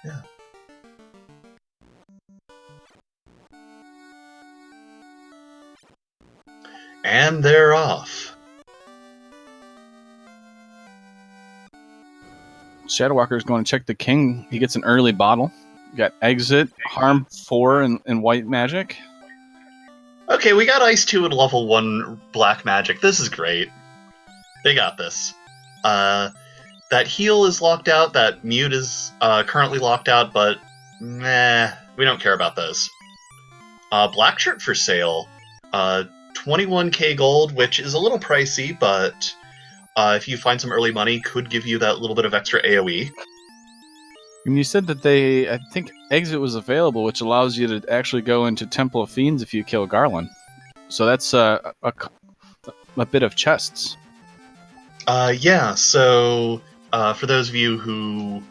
Yeah. And they're off. Shadow Walker is going to check the king. He gets an early bottle. You got exit, harm 4 and white magic. Okay, we got Ice 2 and level 1 black magic. This is great. They got this. That heal is locked out, that mute is currently locked out, but meh, we don't care about those. Black shirt for sale. 21k gold, which is a little pricey, but if you find some early money, could give you that little bit of extra AoE. And you said that I think exit was available, which allows you to actually go into Temple of Fiends if you kill Garland. So that's a bit of chests. Yeah, so for those of you who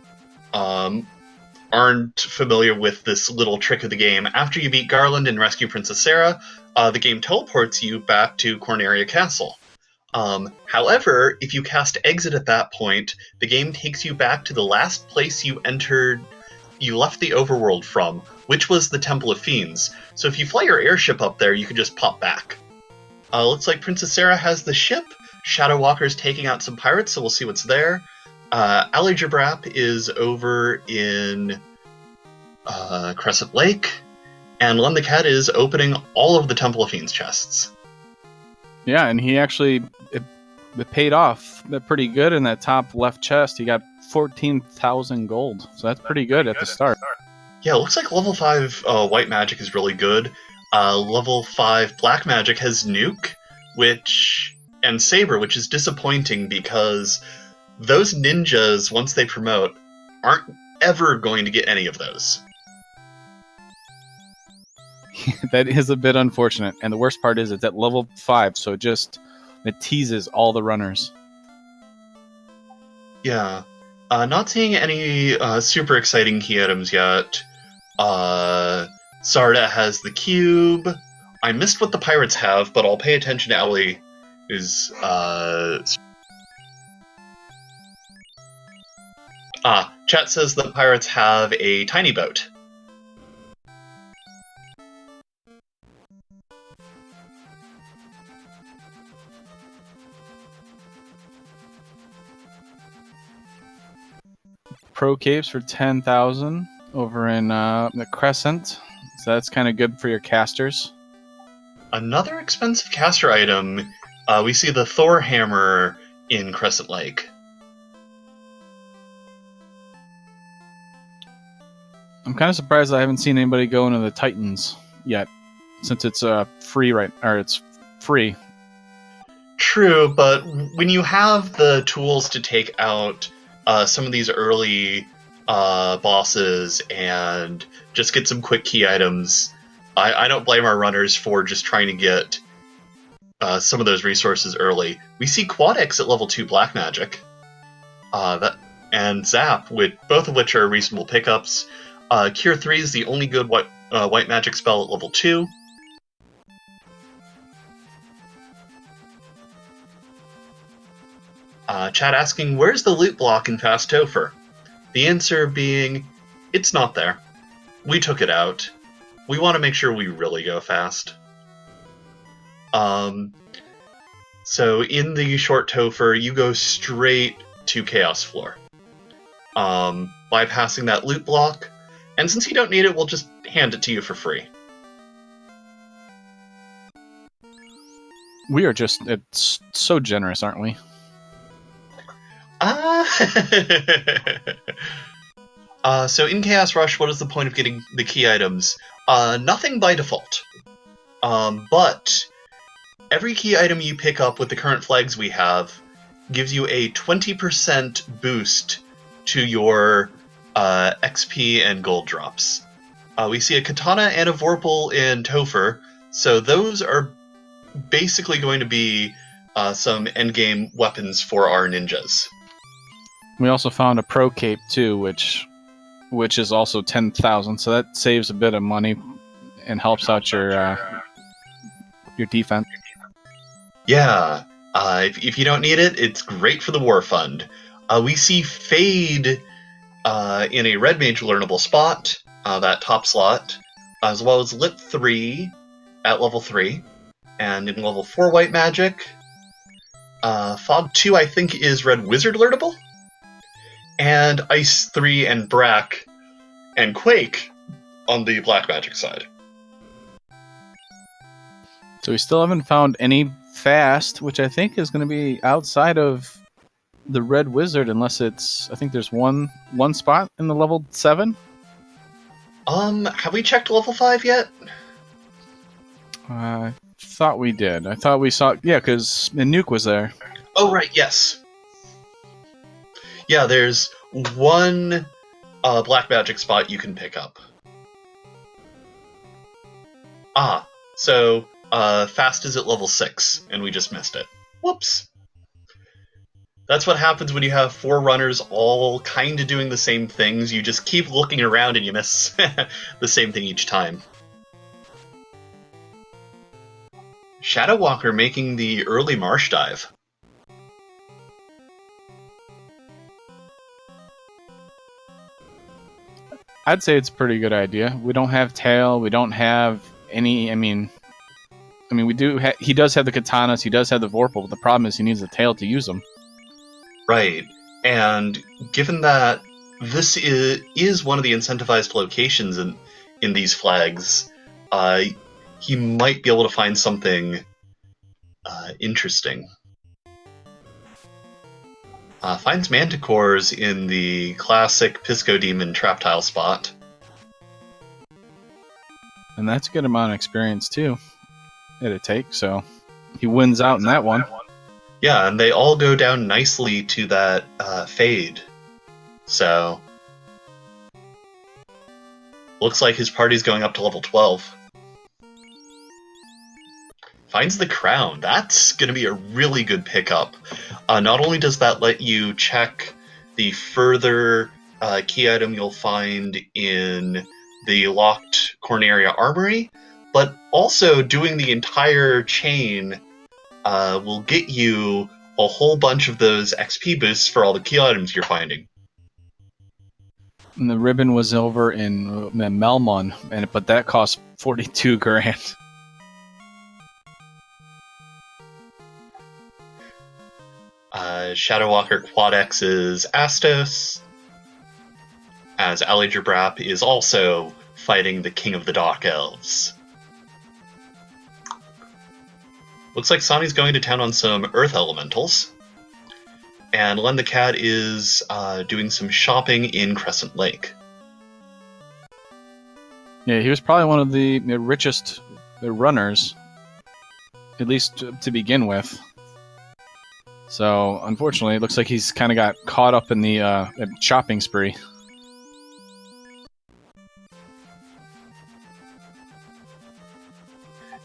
aren't familiar with this little trick of the game, after you beat Garland and rescue Princess Sarah, the game teleports you back to Corneria Castle. However, if you cast exit at that point, the game takes you back to the last place you left the overworld from, which was the Temple of Fiends. So if you fly your airship up there, you can just pop back. Looks like Princess Sarah has the ship. Shadow Walker's taking out some pirates, so we'll see what's there. Ali Jabrap is over in Crescent Lake, and Len the Cat is opening all of the Temple of Fiends chests. Yeah, and he actually it paid off pretty good in that top left chest. He got 14,000 gold, so that's pretty good at the start. Yeah, it looks like level 5 white magic is really good. Level 5 black magic has nuke, and saber, which is disappointing because those ninjas, once they promote, aren't ever going to get any of those. That is a bit unfortunate, and the worst part is it's at level 5, so it teases all the runners. Yeah. Not seeing any super exciting key items yet. Sarda has the cube. I missed what the pirates have, but I'll pay attention to Ellie, who's... chat says the pirates have a tiny boat. Pro capes for 10,000 over in the Crescent, so that's kind of good for your casters. Another expensive caster item, we see the Thor hammer in Crescent Lake. I'm kind of surprised I haven't seen anybody go into the Titans yet, since it's free, right? Or it's free. True, but when you have the tools to take out some of these early bosses and just get some quick key items, I don't blame our runners for just trying to get some of those resources early. We see Quadex at level 2 black magic, and Zap, both of which are reasonable pickups. Cure 3 is the only good white magic spell at level 2. Chat asking, where's the loot block in Fast Topher? The answer being, it's not there. We took it out. We want to make sure we really go fast. So in the short Topher, you go straight to Chaos Floor, bypassing that loot block, and since you don't need it, we'll just hand it to you for free. We are it's so generous, aren't we? So in Chaos Rush, what is the point of getting the key items? Nothing by default. But every key item you pick up with the current flags we have gives you a 20% boost to your XP and gold drops. We see a katana and a vorpal in Topher, so those are basically going to be some endgame weapons for our ninjas. We also found a pro cape too, which is also 10,000, so that saves a bit of money and helps out your defense. Yeah, if you don't need it, it's great for the war fund. We see Fade in a red mage learnable spot, that top slot, as well as Lit 3 at level 3, and in level 4 white magic, Fog 2 I think is red wizard learnable, and Ice 3 and Brack and Quake on the black magic side. So we still haven't found any fast, which I think is going to be outside of the red wizard, unless it's, I think there's one spot in the level 7. Have we checked level 5 yet? I thought we did. I thought we saw, yeah, because Nuke was there. Oh, right, yes. Yeah, there's one black magic spot you can pick up. So fast is at level 6, and we just missed it. Whoops. That's what happens when you have 4 runners all kind of doing the same things. You just keep looking around and you miss the same thing each time. Shadow Walker making the early marsh dive. I'd say it's a pretty good idea. We don't have tail. We don't have any. I mean, we do. He does have the katanas. He does have the Vorpal. But the problem is he needs the tail to use them. Right, and given that this is one of the incentivized locations in these flags, he might be able to find something interesting. Finds manticores in the classic Pisco Demon trap tile spot. And that's a good amount of experience, too. It'd take, so he wins out in that one. Yeah, and they all go down nicely to that fade. So, looks like his party's going up to level 12. Finds the crown. That's going to be a really good pickup. Not only does that let you check the further key item you'll find in the locked Corneria Armory, but also doing the entire chain will get you a whole bunch of those XP boosts for all the key items you're finding. And the ribbon was over in Melmon, but that cost 42 grand. Shadow Walker Quad X's Astos, as Alliger Brap is also fighting the King of the Dark Elves. Looks like Sani's going to town on some Earth Elementals, and Len the Cat is doing some shopping in Crescent Lake. Yeah, he was probably one of the richest runners, at least to begin with. So, unfortunately, it looks like he's kind of got caught up in the shopping spree.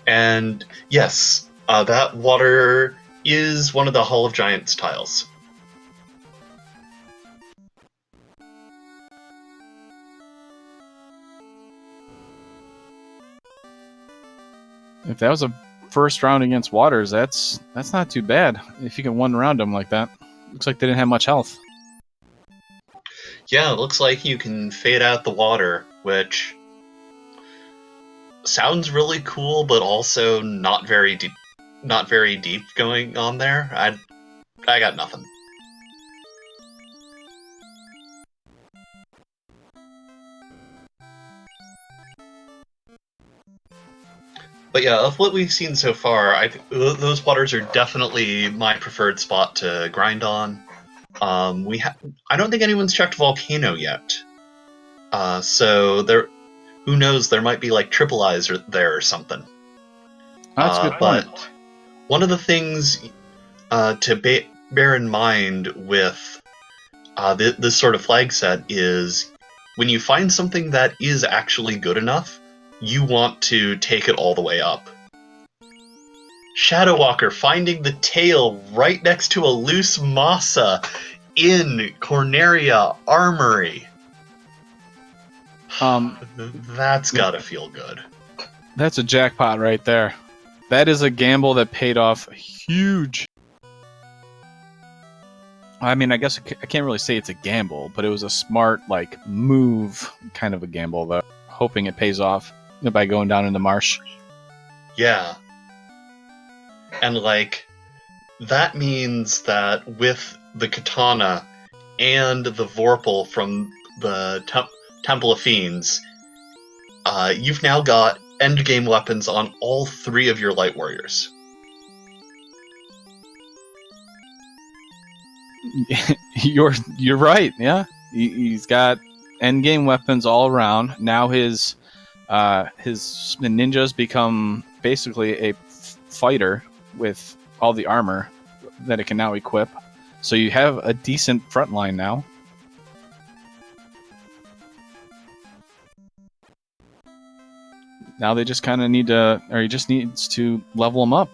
And yes, that water is one of the Hall of Giants tiles. If that was a first round against Waters, that's not too bad. If you can one round him like that. Looks like they didn't have much health. Yeah, it looks like you can fade out the water, which sounds really cool, but also not very deep going on there. I got nothing. But yeah, of what we've seen so far, I think those waters are definitely my preferred spot to grind on. I don't think anyone's checked Volcano yet, so there. Who knows? There might be like triple eyes there or something. That's a good point. But one of the things to bear in mind with this sort of flag set is when you find something that is actually good enough, you want to take it all the way up. Shadow Walker finding the tail right next to a loose Massa in Corneria Armory. That's gotta feel good. That's a jackpot right there. That is a gamble that paid off huge. I mean, I guess I can't really say it's a gamble, but it was a smart, like, move kind of a gamble, though. Hoping it pays off by going down in the marsh. Yeah. And, like, that means that with the katana and the Vorpal from the Temple of Fiends, you've now got endgame weapons on all 3 of your light warriors. You're right. Yeah, he's got endgame weapons all around. Now his ninjas become basically a fighter with all the armor that it can now equip. So you have a decent front line now. Now they just kind of need to, or he just needs to level them up.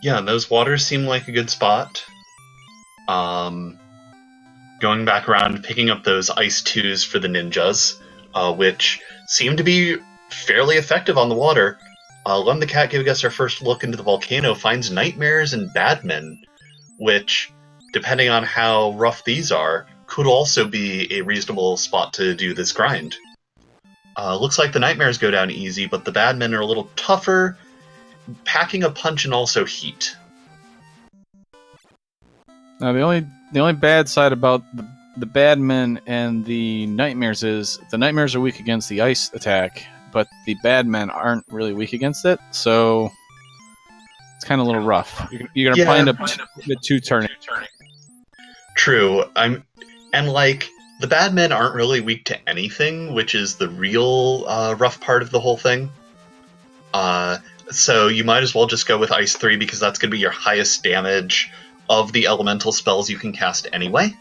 Yeah, and those waters seem like a good spot. Going back around and picking up those Ice 2s for the ninjas, which seem to be fairly effective on the water. Lem the Cat giving us our first look into the volcano finds nightmares and badmen, which, depending on how rough these are, could also be a reasonable spot to do this grind. Looks like the nightmares go down easy, but the badmen are a little tougher, packing a punch and also heat. Now the only bad side about the badmen and the nightmares is the nightmares are weak against the ice attack, but the badmen aren't really weak against it, so it's kind of a little rough. You're gonna find the 2 turning. True. And like the badmen aren't really weak to anything, which is the real rough part of the whole thing. So you might as well just go with Ice 3 because that's going to be your highest damage of the elemental spells you can cast anyway.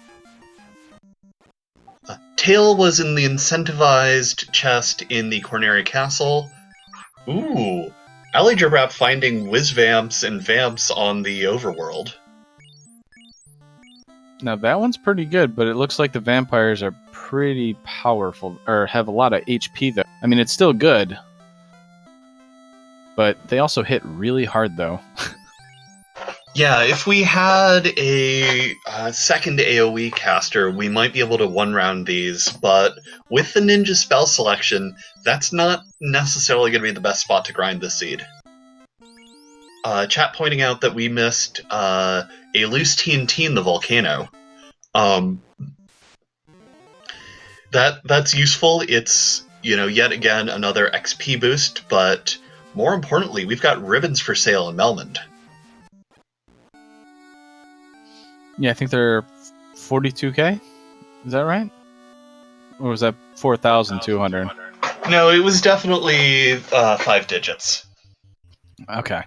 Tail was in the incentivized chest in the Corneria Castle. Ooh, Alligerbrap finding Whiz-Vamps and Vamps on the overworld. Now that one's pretty good, but it looks like the vampires are pretty powerful, or have a lot of HP though. I mean, it's still good, but they also hit really hard though. Yeah, if we had a second AoE caster, we might be able to one-round these, but with the ninja spell selection, that's not necessarily going to be the best spot to grind this seed. Chat pointing out that we missed a loose TNT in the volcano. That's useful. It's, yet again another XP boost, but more importantly, we've got ribbons for sale in Melmond. Yeah, I think they're 42k. Is that right? Or was that 4,200? No, it was definitely 5 digits. Okay.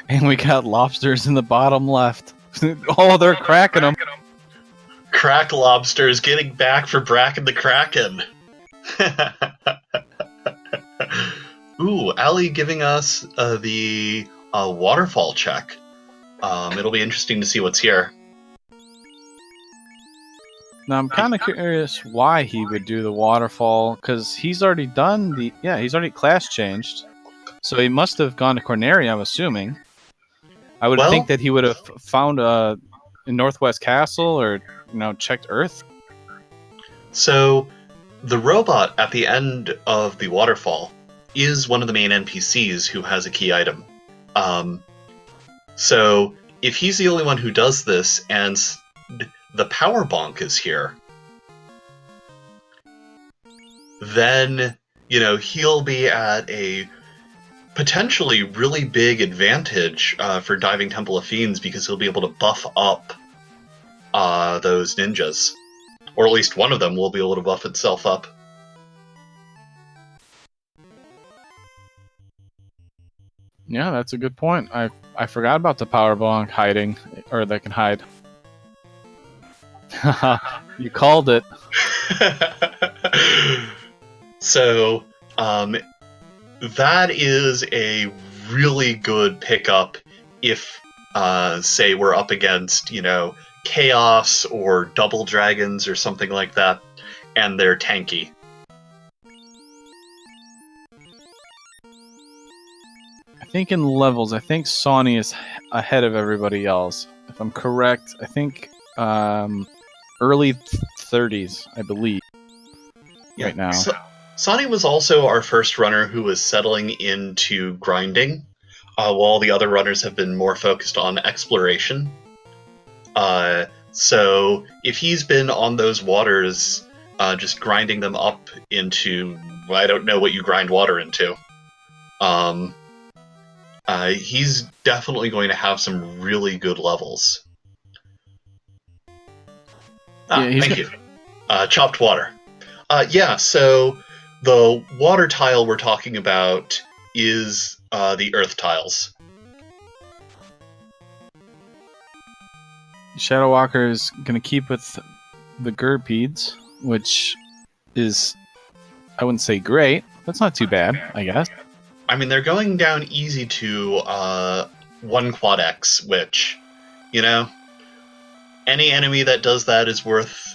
And we got lobsters in the bottom left. Oh, they're cracking them. Crack lobsters getting back for Bracken the Kraken. Ooh, Allie giving us the waterfall check. It'll be interesting to see what's here. Now I'm kind of curious why he would do the waterfall, because he's already done he's already class changed, so he must have gone to Corneria, I'm assuming. I would think that he would have found a Northwest Castle or checked Earth. So the robot at the end of the waterfall is one of the main NPCs who has a key item. So if he's the only one who does this, and the power bonk is here, then, he'll be at a potentially really big advantage for diving Temple of Fiends, because he'll be able to buff up those ninjas. Or at least one of them will be able to buff itself up. Yeah, that's a good point. I forgot about the power bonk hiding, or they can hide. You called it. So, that is a really good pickup if, say, we're up against, Chaos or Double Dragons or something like that, and they're tanky. think in levels, I think Sawney is ahead of everybody else. If I'm correct, I think early 30s, I believe, right now. Sonny was also our first runner who was settling into grinding, while the other runners have been more focused on exploration. So if he's been on those waters, just grinding them up into, I don't know what you grind water into, he's definitely going to have some really good levels. Thank you. Chopped water. So the water tile we're talking about is the earth tiles. Shadow Walker is going to keep with the Gerpedes, which is, I wouldn't say great, but it's not too bad, I guess. I mean, they're going down easy to 1 quad X, which, any enemy that does that is worth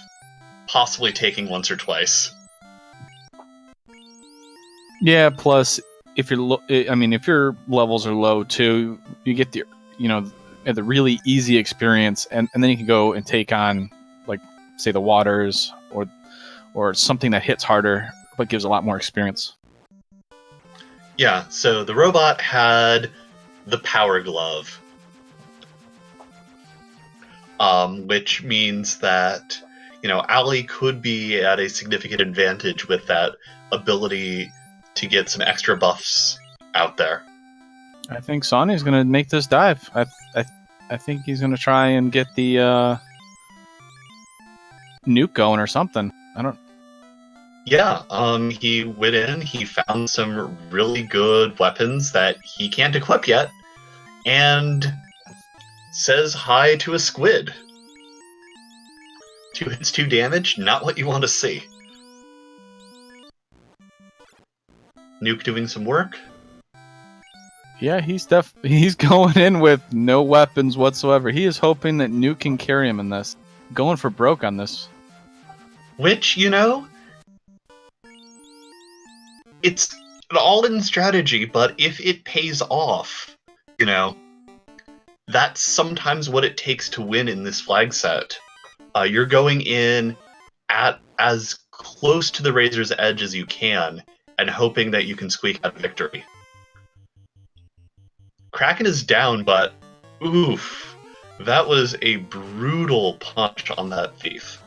possibly taking once or twice. Yeah, plus if your levels are low too, you get the the really easy experience, and then you can go and take on, like, say, the waters or something that hits harder but gives a lot more experience. Yeah, so the robot had the power glove, which means that Ali could be at a significant advantage with that ability to get some extra buffs out there. I think Sonny's going to make this dive. I think he's going to try and get the nuke going or something. I don't. Yeah, he went in, he found some really good weapons that he can't equip yet, and says hi to a squid. 2 hits, 2 damage, not what you want to see. Nuke doing some work. Yeah, he's going in with no weapons whatsoever. He is hoping that Nuke can carry him in this. Going for broke on this. Which, it's an all-in strategy, but if it pays off, that's sometimes what it takes to win in this flag set. You're going in at as close to the razor's edge as you can, and hoping that you can squeak out victory. Kraken is down, but oof, that was a brutal punch on that thief.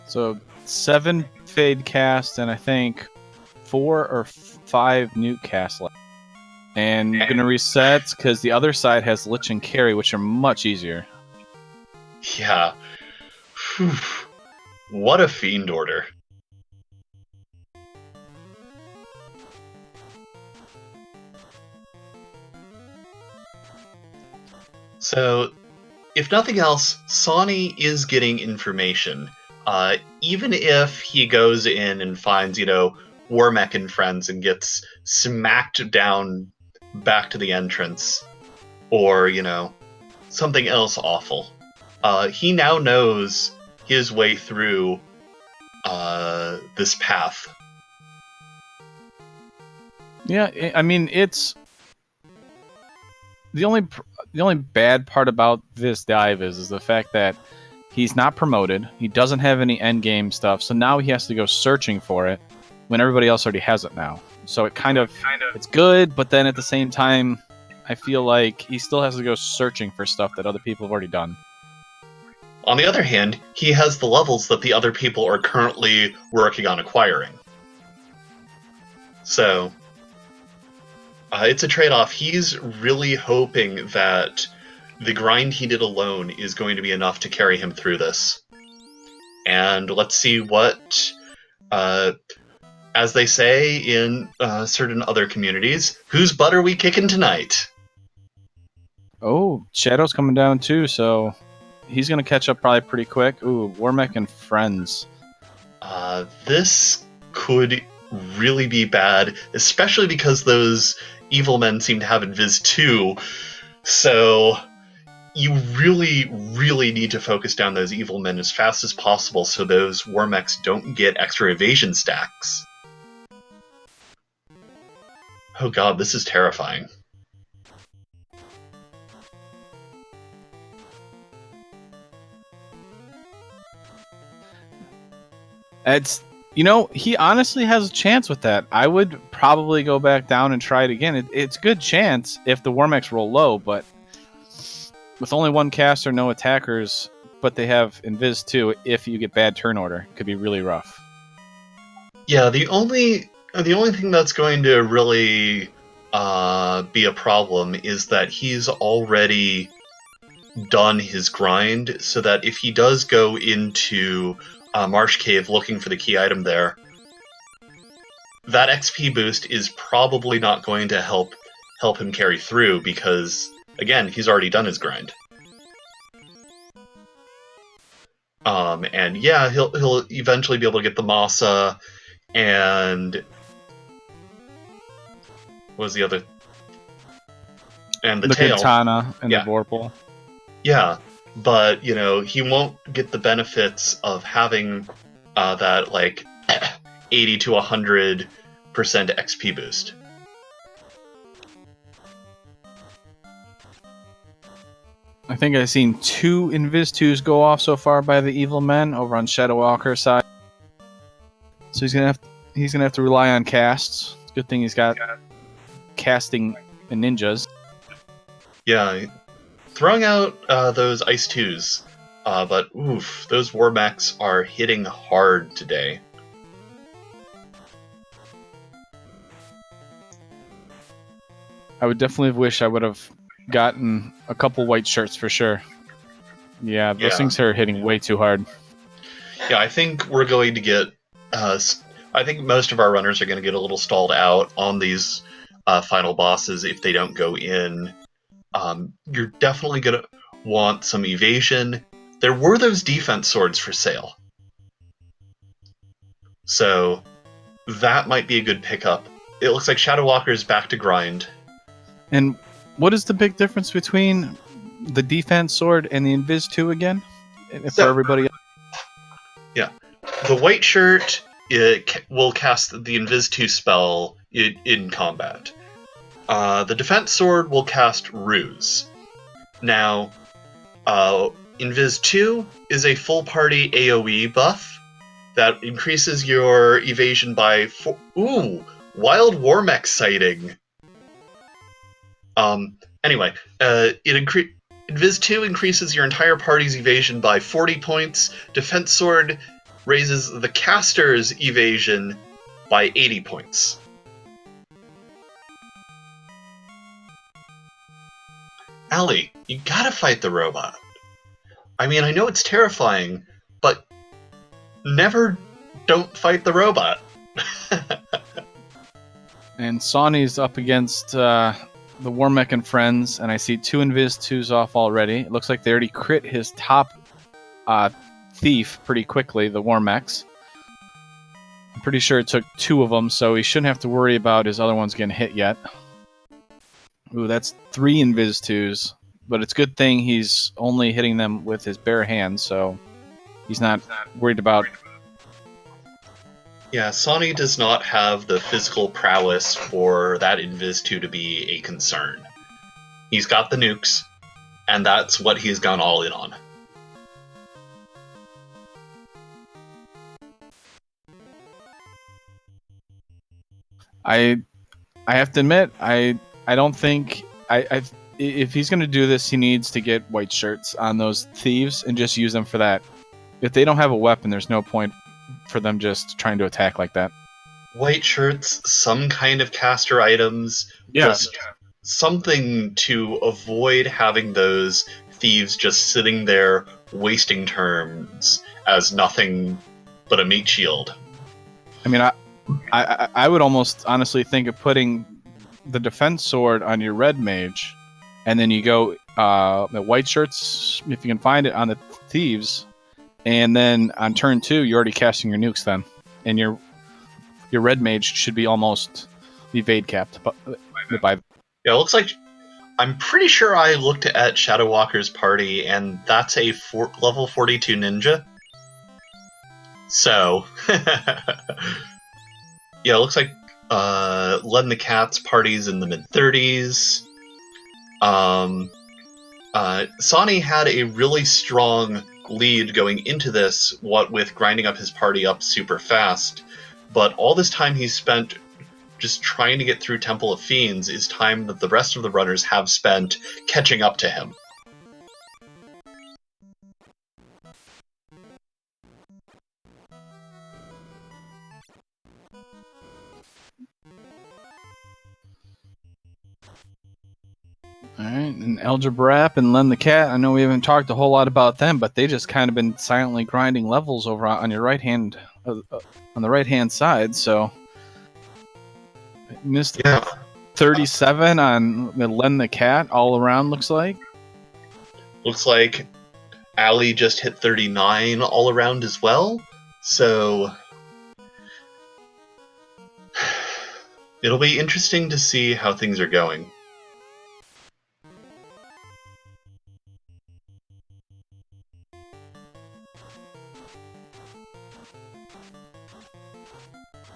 So 7 fade cast, and I think 4 or 5 nuke cast left. And you're going to reset because the other side has Lich and Carry, which are much easier. Yeah. Whew. What a fiend order. So, if nothing else, Sonny is getting information. Even if he goes in and finds, Warmech and friends and gets smacked down back to the entrance, or, something else awful. He now knows his way through this path. Yeah, I mean, it's the only bad part about this dive is the fact that he's not promoted. He doesn't have any end game stuff, so now he has to go searching for it when everybody else already has it now. So it's good, but then at the same time, I feel like he still has to go searching for stuff that other people have already done. On the other hand, he has the levels that the other people are currently working on acquiring. So, it's a trade-off. He's really hoping that the grind he did alone is going to be enough to carry him through this. And let's see what, as they say in certain other communities, whose butt are we kicking tonight? Oh, Shadow's coming down too, so he's going to catch up probably pretty quick. Ooh, Warmech and friends. This could really be bad, especially because those evil men seem to have Invis too. So you really, really need to focus down those evil men as fast as possible so those Warmechs don't get extra evasion stacks. Oh god, this is terrifying. It's he honestly has a chance with that. I would probably go back down and try it again. It's good chance if the Warmechs roll low, but with only one caster, no attackers, but they have Invis too. If you get bad turn order, it could be really rough. Yeah, the only thing that's going to really be a problem is that he's already done his grind, so that if he does go into Marsh Cave looking for the key item there, that XP boost is probably not going to help him carry through, because again, he's already done his grind. And yeah, he'll eventually be able to get the Masa, and what was the other? And the tail. Katana and the Vorpal. Yeah, but he won't get the benefits of having that like 80 to 100% XP boost. I think I've seen 2 Invis 2s go off so far by the evil men over on Shadow Walker's side. So he's gonna have to rely on casts. It's a good thing he's got casting and ninjas. Yeah, throwing out those Ice 2s, but oof, those Warmechs are hitting hard today. I would definitely wish I would have gotten a couple white shirts for sure. Yeah, those things are hitting way too hard. Yeah, I think we're going to get... I think most of our runners are going to get a little stalled out on these final bosses if they don't go in. You're definitely going to want some evasion. There were those defense swords for sale, so that might be a good pickup. It looks like Shadow Walker's back to grind. And what is the big difference between the defense sword and the Invis 2 again? For everybody else? Yeah. The white shirt will cast the Invis 2 spell in combat. The defense sword will cast Ruse. Now, Invis 2 is a full party AoE buff that increases your evasion by 4. Ooh! Wild Warmech sighting! Anyway, Invis 2 increases your entire party's evasion by 40 points. Defense Sword raises the caster's evasion by 80 points. Allie, you gotta fight the robot. I mean, I know it's terrifying, but don't fight the robot. And Sonny's up against the Warmech and friends, and I see 2 Invis 2s off already. It looks like they already crit his top thief pretty quickly, the Warmechs. I'm pretty sure it took 2 of them, so he shouldn't have to worry about his other ones getting hit yet. Ooh, that's 3 Invis 2s, but it's a good thing he's only hitting them with his bare hands, so he's not worried about... Yeah, Sonny does not have the physical prowess for that Invis 2 to be a concern. He's got the nukes, and that's what he's gone all in on. I have to admit, I don't think... if he's going to do this, he needs to get white shirts on those thieves and just use them for that. If they don't have a weapon, there's no point for them just trying to attack like that. White shirts, some kind of caster items, just something to avoid having those thieves just sitting there wasting turns as nothing but a meat shield. I mean, I would almost honestly think of putting the defense sword on your red mage, and then you go the white shirts, if you can find it, on the thieves. And then on turn 2, you're already casting your nukes then. And your red mage should be almost evade capped. Yeah, it looks like... I'm pretty sure I looked at Shadow Walker's party, and that's a level 42 ninja. So... yeah, it looks like Len the Cat's party's in the mid-30s. Sonny had a really strong lead going into this, what with grinding up his party up super fast. But all this time he's spent just trying to get through Temple of Fiends is time that the rest of the runners have spent catching up to him. Alright, and Eldrabrap and Len the Cat, I know we haven't talked a whole lot about them, but they just kind of been silently grinding levels over on your right hand, on the right hand side, so... Missed 37 on the Len the Cat all around, looks like. Looks like Ali just hit 39 all around as well, so... It'll be interesting to see how things are going.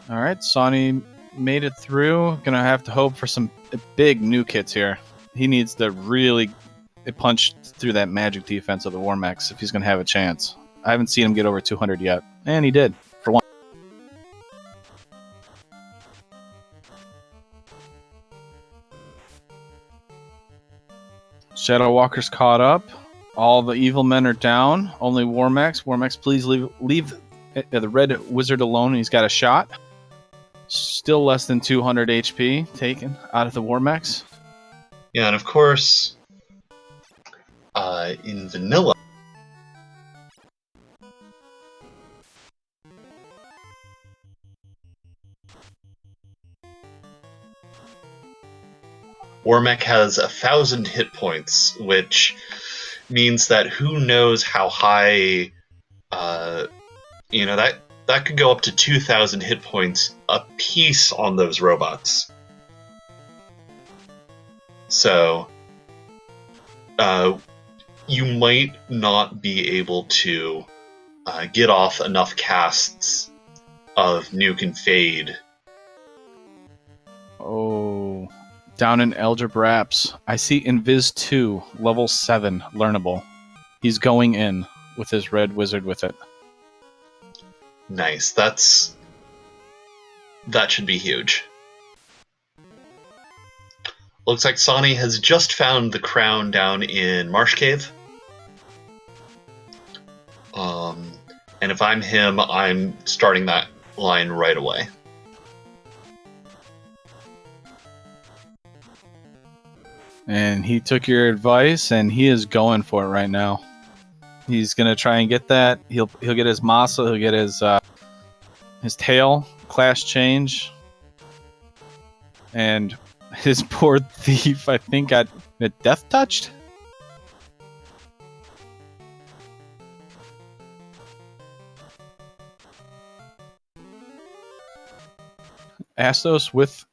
Alright, Sonny made it through. Gonna have to hope for some big nuke hits here. He needs to really punch through that magic defense of the Warmax if he's gonna have a chance. I haven't seen him get over 200 yet, and he did, for one. Shadow Walker's caught up. All the evil men are down. Only Warmax. Warmax, please leave the red wizard alone. He's got a shot. Still less than 200 HP taken out of the Warmax. Yeah, and of course, in vanilla, Warmech has 1,000 hit points, which means that who knows how high, that could go up to 2,000 hit points a piece on those robots. So, you might not be able to get off enough casts of Nuke and Fade. Oh, down in Eldrabraps, I see Invis 2, level 7, learnable. He's going in with his red wizard with it. Nice. That should be huge. Looks like Sonny has just found the crown down in Marsh Cave. And if I'm him, I'm starting that line right away. And he took your advice, and he is going for it right now. He's gonna try and get that. He'll get his Masa. He'll get his tail class change, and his poor thief, I think, got death touched. Astos with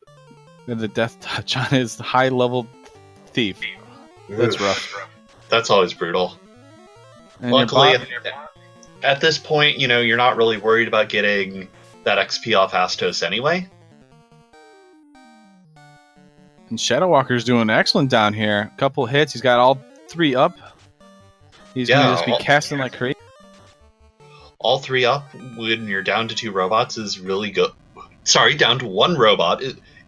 the death touch on his high level thief. That's rough. That's always brutal. And luckily, at this point, you're not really worried about getting that XP off Astos anyway. And Shadow Walker's doing excellent down here. A couple hits. He's got all 3 up. He's going to just be casting like crazy. All 3 up when you're down to 2 robots is really good. Sorry, down to 1 robot.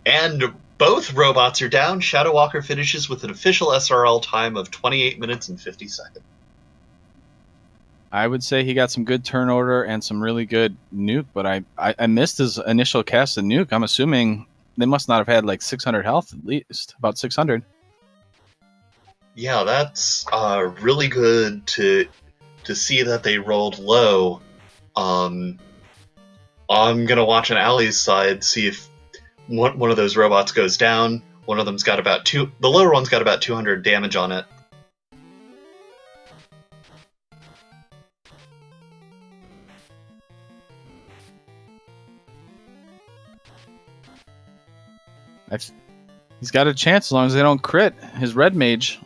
And both robots are down. Shadow Walker finishes with an official SRL time of 28 minutes and 50 seconds. I would say he got some good turn order and some really good nuke, but I missed his initial cast of nuke. I'm assuming they must not have had like 600 health, at least about 600. Yeah, that's really good to see that they rolled low. I'm gonna watch on Ali's side, see if one of those robots goes down. One of them's got about the lower one's got about 200 damage on it. He's got a chance as long as they don't crit. His red mage,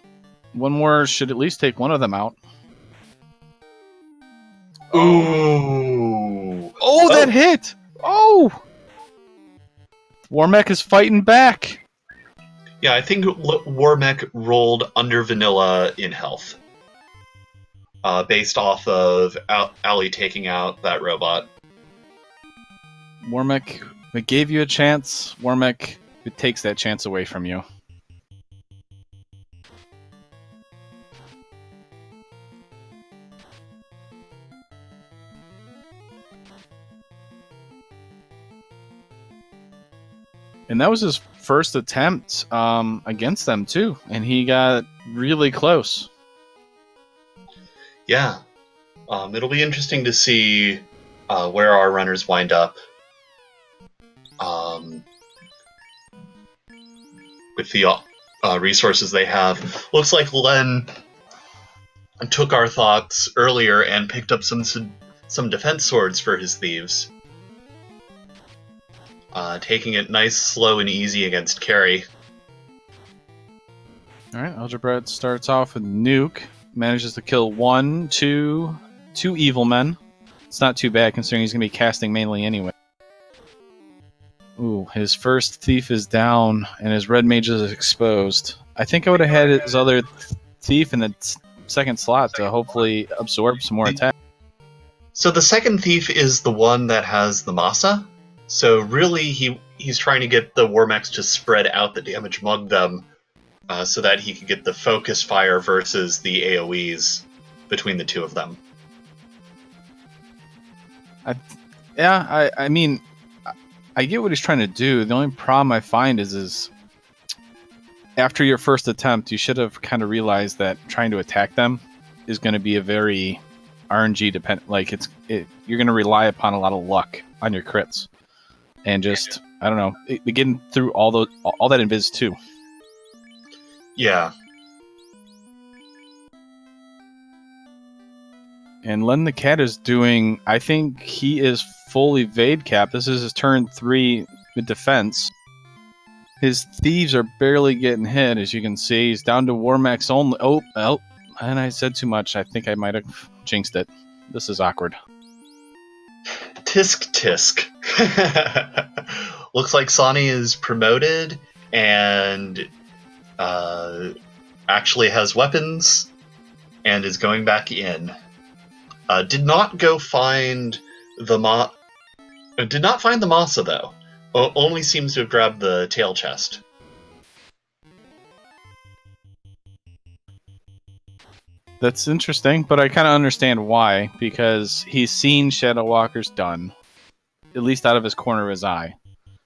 one more should at least take one of them out. Ooh! Oh, that hit! Oh! Warmech is fighting back. Yeah, I think Warmech rolled under vanilla in health. based off of Ali taking out that robot. Wormek, it gave you a chance. Wormek, it takes that chance away from you. And that was his first attempt against them, too. And he got really close. Yeah. It'll be interesting to see where our runners wind up. With the resources they have. Looks like Len took our thoughts earlier and picked up some defense swords for his thieves. Taking it nice, slow, and easy against Carrie. Alright, Algebra starts off with Nuke. Manages to kill two evil men. It's not too bad considering he's going to be casting mainly anyway. Ooh, his first thief is down and his red mage is exposed. I think I would have had his other thief in the second slot to hopefully absorb some more attack. So the second thief is the one that has the Masa. So really he's trying to get the Wormex to spread out the damage among them so that he can get the focus fire versus the AoEs between the two of them. I mean, I get what he's trying to do. The only problem I find is after your first attempt, you should have kind of realized that trying to attack them is going to be a very RNG dependent. Like you're going to rely upon a lot of luck on your crits, and just I don't know, getting through all that invis too. Yeah. And Len the Cat is doing, I think he is full evade cap. This is his turn 3 with defense. His thieves are barely getting hit, as you can see. He's down to Warmax only. Oh, and I said too much. I think I might have jinxed it. This is awkward. Tisk tisk. Looks like Sonny is promoted and actually has weapons and is going back in. Did not find the Masa though. Only seems to have grabbed the tail chest. That's interesting, but I kind of understand why, because he's seen Shadow Walker's done, at least out of his corner of his eye.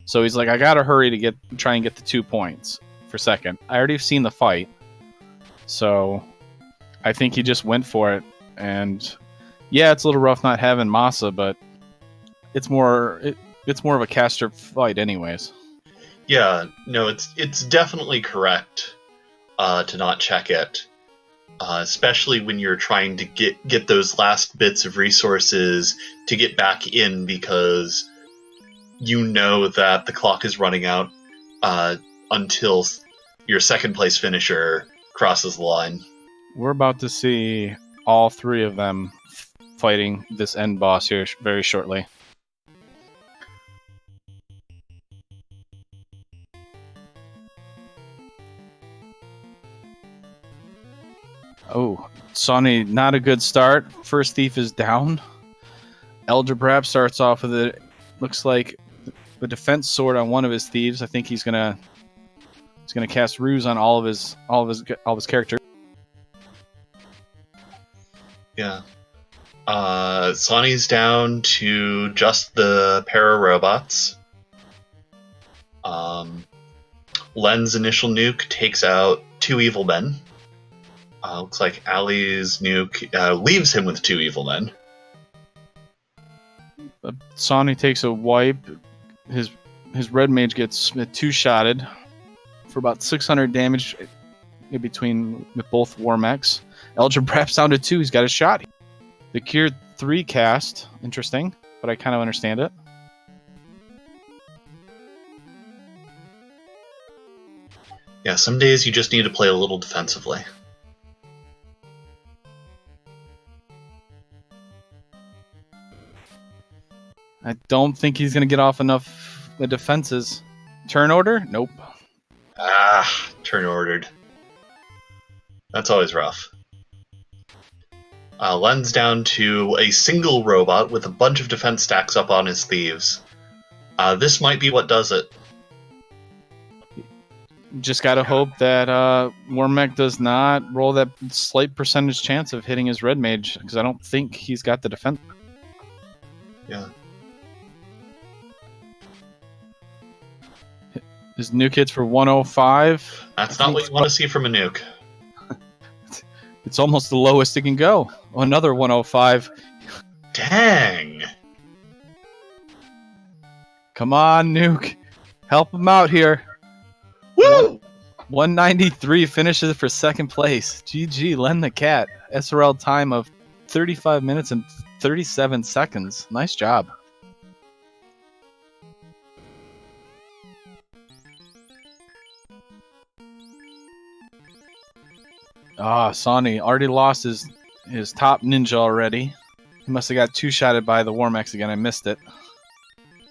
So he's like, I gotta hurry to try and get the 2 points for second. I already have seen the fight, so I think he just went for it. And yeah, it's a little rough not having Masa, but it's more of a caster fight, anyways. Yeah, no, it's definitely correct to not check it, especially when you're trying to get those last bits of resources to get back in, because you know that the clock is running out until your second place finisher crosses the line. We're about to see all 3 of them fighting this end boss here very shortly. Oh, Sonny, not a good start. First thief is down. Elder starts off with it. Looks like the defense sword on one of his thieves. I think he's gonna cast ruse on all of his characters. Yeah. Sonny's down to just the para-robots. Len's initial nuke takes out 2 evil men. Looks like Ali's nuke leaves him with 2 evil men. Sonny takes a wipe. His red mage gets 2-shotted for about 600 damage in between with both Warmax. Elder down to 2. He's got a shot. The Cure 3 cast. Interesting, but I kind of understand it. Yeah, some days you just need to play a little defensively. I don't think he's going to get off enough the defenses. Turn order? Nope. Turn ordered. That's always rough. Len's down to a single robot with a bunch of defense stacks up on his thieves. This might be what does it. Just gotta hope that Wormek does not roll that slight percentage chance of hitting his red mage, because I don't think he's got the defense. Yeah. His nuke hits for 105. That's not what you want to see from a nuke. It's almost the lowest it can go. Oh, another 105. Dang! Come on, nuke. Help him out here. Woo! 193 finishes for second place. GG, Len the Cat. SRL time of 35 minutes and 37 seconds. Nice job. Sonny already lost his top ninja already. He must have got two-shotted by the Warmax again. I missed it.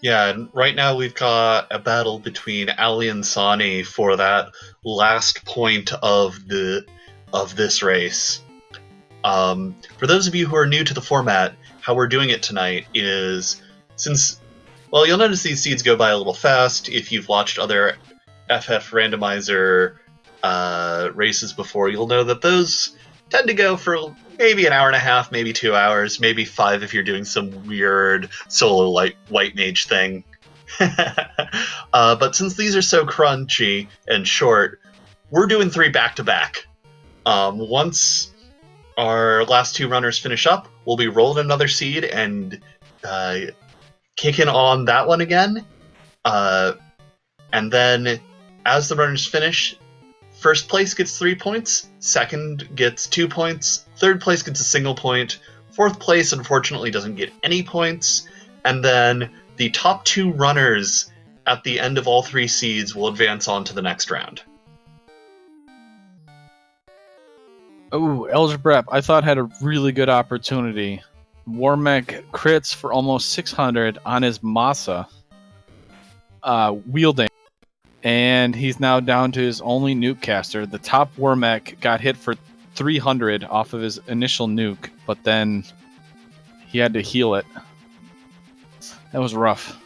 Yeah, and right now we've got a battle between Ali and Sani for that last point of this race. For those of you who are new to the format, how we're doing it tonight is, you'll notice these seeds go by a little fast if you've watched other FF Randomizer races before. You'll know that those tend to go for maybe an hour and a half, maybe 2 hours, maybe 5 if you're doing some weird solo white mage thing. But since these are so crunchy and short, we're doing 3 back-to-back. Once our last 2 runners finish up, we'll be rolling another seed and kicking on that one again. And then as the runners finish, first place gets 3 points, second gets 2 points, third place gets a single point, fourth place unfortunately doesn't get any points, and then the top 2 runners at the end of all 3 seeds will advance on to the next round. Oh, Elgebrep, I thought had a really good opportunity. Warmek crits for almost 600 on his Masa, wielding. And he's now down to his only nuke caster. The top Wormek got hit for 300 off of his initial nuke, but then he had to heal it. That was rough.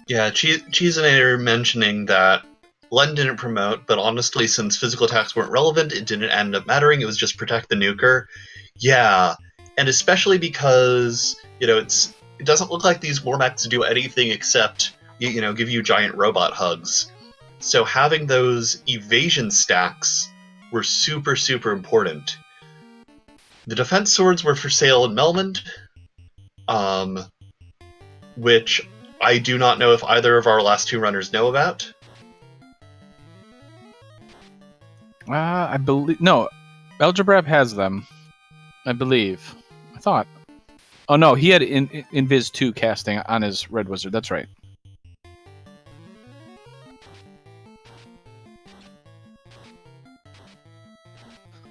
Yeah, Cheeseinator mentioning that Len didn't promote, but honestly, since physical attacks weren't relevant, it didn't end up mattering. It was just protect the nuker. Yeah, and especially because, it doesn't look like these Wormeks do anything except give you giant robot hugs. So having those evasion stacks were super, super important. The defense swords were for sale in Melmond, which I do not know if either of our last 2 runners know about. I believe... No, Elgebrep has them. I believe. I thought. Oh no, he had Invis 2 casting on his Red Wizard. That's right.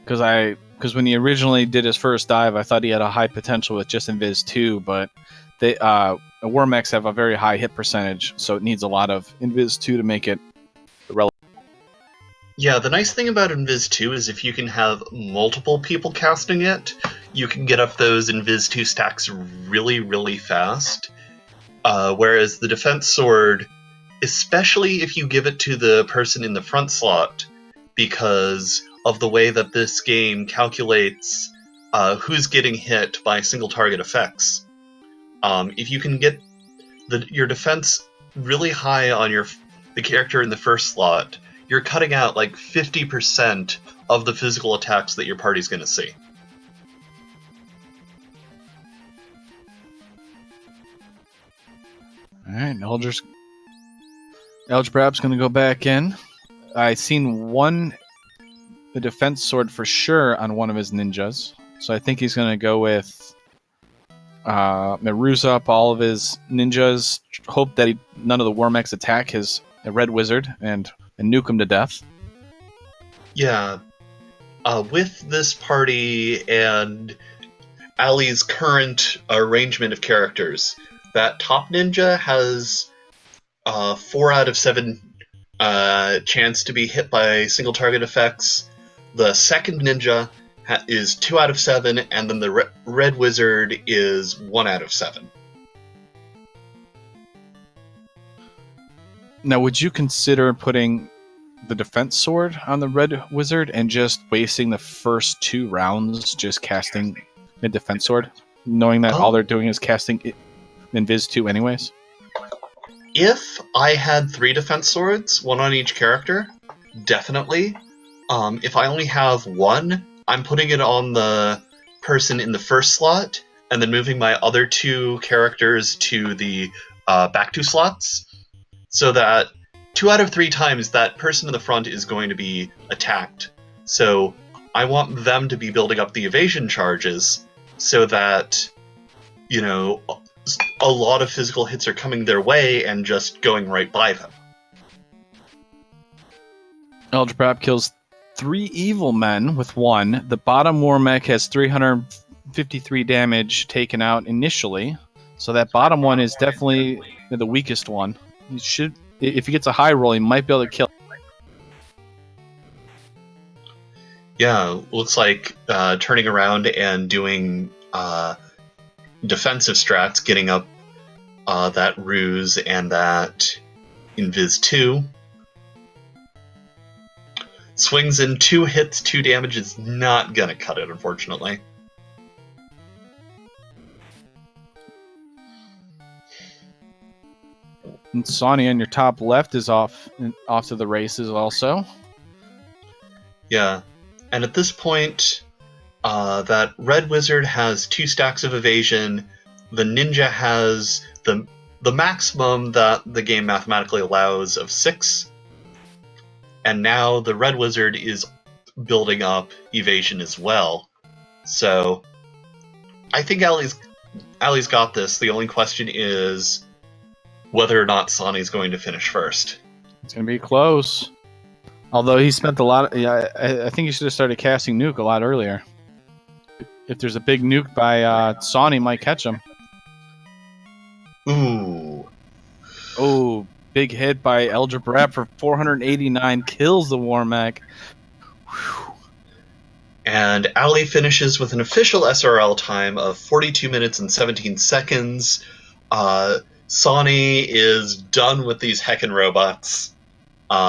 Because when he originally did his first dive, I thought he had a high potential with just Invis 2, but Wormex have a very high hit percentage, so it needs a lot of Invis 2 to make it relevant. Yeah, the nice thing about Invis 2 is if you can have multiple people casting it, you can get up those Invis 2 stacks really, really fast. Whereas the defense sword, especially if you give it to the person in the front slot, because of the way that this game calculates who's getting hit by single target effects. If you can get your defense really high on the character in the first slot, you're cutting out like 50% of the physical attacks that your party's going to see. Alright, Elgebrep's going to go back in. I seen the defense sword for sure on one of his ninjas. So I think he's going to go with Meruza up all of his ninjas. Hope that none of the Wormex attack his Red Wizard and nuke him to death. Yeah. With this party and Ali's current arrangement of characters, that top ninja has 4 out of 7 chance to be hit by single target effects. The second ninja is 2 out of 7, and then the Red Wizard is 1 out of 7. Now, would you consider putting the defense sword on the Red Wizard and just wasting the first 2 rounds just casting the defense sword, knowing that all they're doing is casting Invis 2 anyways? If I had 3 defense swords, 1 on each character, definitely. If I only have 1, I'm putting it on the person in the first slot, and then moving my other 2 characters to the back 2 slots, so that 2 out of 3 times that person in the front is going to be attacked. So I want them to be building up the evasion charges, so that, a lot of physical hits are coming their way and just going right by them. Eldrabrap kills 3 evil men with 1. The bottom war mech has 353 damage taken out initially, so that bottom one is definitely the weakest one. He should, if he gets a high roll, he might be able to kill. Yeah, looks like turning around and doing defensive strats, getting up that ruse and that Invis 2. Swings in 2 hits, 2 damage is not gonna cut it, unfortunately. And Sonny on your top left is off to the races also. Yeah, and at this point, that Red Wizard has 2 stacks of evasion. The Ninja has the maximum that the game mathematically allows of 6. And now the Red Wizard is building up evasion as well. So I think Ali's got this. The only question is whether or not Sonny's going to finish first. It's going to be close. Although he spent a lot I think he should have started casting Nuke a lot earlier. If there's a big nuke by Sonny, might catch him. Ooh. Oh, big hit by Eldrabrap for 489. Kills the War Mech. And Ali finishes with an official SRL time of 42 minutes and 17 seconds. Sonny is done with these heckin' robots.